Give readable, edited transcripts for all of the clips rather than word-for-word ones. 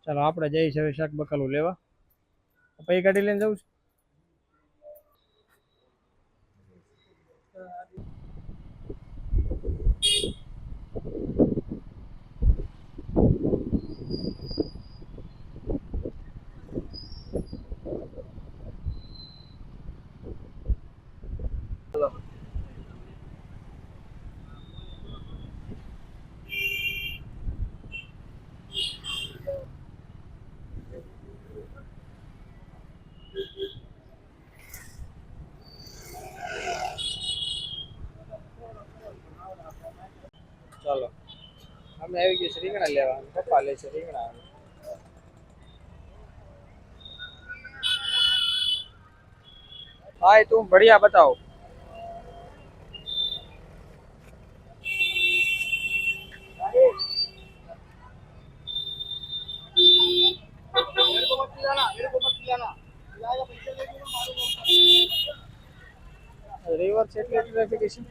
ચાલો આપણે જઈએ છીએ હવે શાક બકાલું લેવા. પછી ગાડી લઈને જવું છે. ચાલો અમે આવી ગયા છે રીંગણા લેવા. પપ્પા લે છે રીંગણા. भाई तुम बढ़िया बताओ. रिवर्स એટલે ટ્રાફિક છે.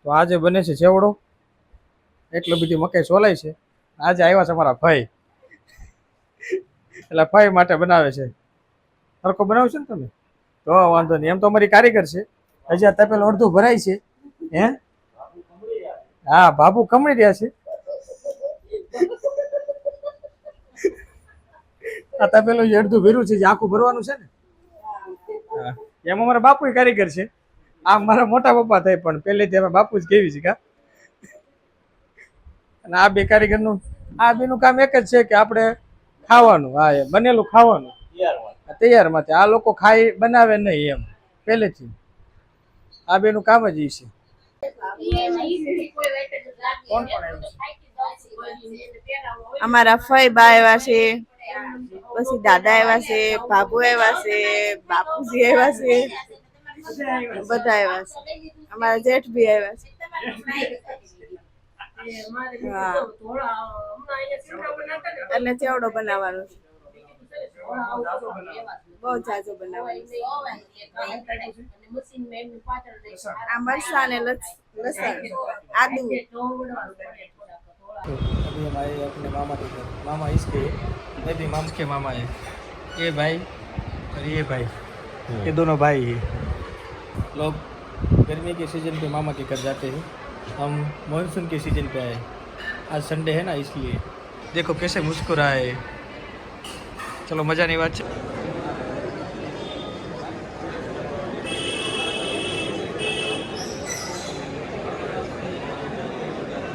તો આજે બને છે ચેવડો. એટલી બધી મકાઈ સોલાય છે. આજે આવ્યા છે અમારા ભાઈ. એટલે ભાઈ માટે બનાવે છે. હરકો બનાવશો ને તમે તો વાંધો નહીં. એમ તો અમારી કારીગર છે. હજી આ તપેલું અડધું ભરાય છે. હે હા બાબુ કમળી રહ્યા છે. આ તપેલું અડધું ભર્યું છે જે આખું ભરવાનું છે ને. એમ અમારા બાપુ કારીગર છે. આ મારા મોટા પપ્પા થાય પણ પહેલેથી અમે બાપુ જ કેવી છે કા. અને આ બે કારીગરનું આ બેનું કામ એક જ છે કે આપણે ખાવાનું. હા એ બનેલું ખાવાનું તૈયારમાંથી. આ લોકો ખાઈ બનાવે નહીં એમ પહેલેથી. આ બેનું કામ જ ઈ છે. અમારા ફઈ બા આવ્યા છે, પછી દાદા આવ્યા છે, બાબુ આવ્યા છે, બાપુજી આવ્યા છે, બધા આવ્યા છે. અમારા જેઠ બી આવ્યા છે. હા એટલે ચેવડો બનાવવાનો છે. બહુ જાજો બનાવવાનો છે. આ મરચાં ને લસણ आदू अभी हम आए अपने मामा के घर. मामा इसके मैं भी मामा के मामा है. ये भाई और ये भाई ये दोनों भाई हैं. लोग गर्मी के सीजन पे मामा के घर जाते हैं. हम मानसून के सीजन पे आए. आज संडे है ना इसलिए. देखो कैसे मुस्कुराए. चलो मजा नहीं बात છે.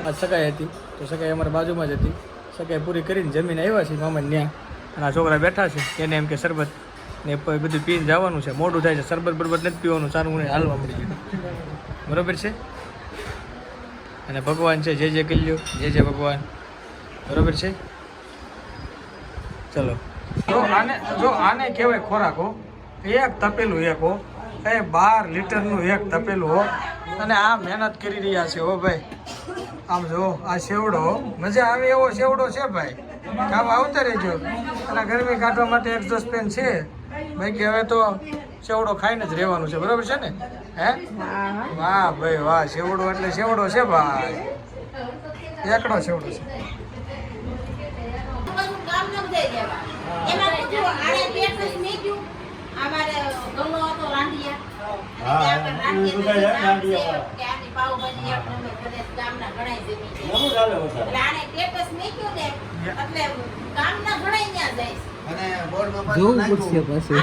આજ સગાઈ હતી તો સગાઈ અમારા બાજુમાં જ હતી. સગાઈ પૂરી કરીને જમીને આવ્યા છે મામા ત્યાં. અને આ છોકરા બેઠા છે. એને એમ કે શરબત ને બધું પીને જવાનું છે. મોડું થાય છે. શરબત બરબત નથી પીવાનું. સારું મને હાલવા મળી ગયું. બરોબર છે. અને ભગવાન છે જે જે કરી લ્યો જે ભગવાન. બરોબર છે. ચલો જો આને કહેવાય ખોરાક હો. એક તપેલું એક હો. એ 12 લીટરનું એક તપેલું હો. અને આ મહેનત કરી રહ્યા છે હો ભાઈ. આમ જો આ સેવડો મજા આવે એવો સેવડો છે ભાઈ. કામ આવતા રહેજો. અને ગરમી કાઢવા માટે એક્ઝોસ્ટ ફેન છે ભાઈ કે હવે તો સેવડો ખાઈને જ રહેવાનું છે. બરોબર છે ને? હે વાહ ભાઈ વાહ. સેવડો એટલે સેવડો છે ભાઈ. એકડો સેવડો છે. જોવું પડશે પાછું.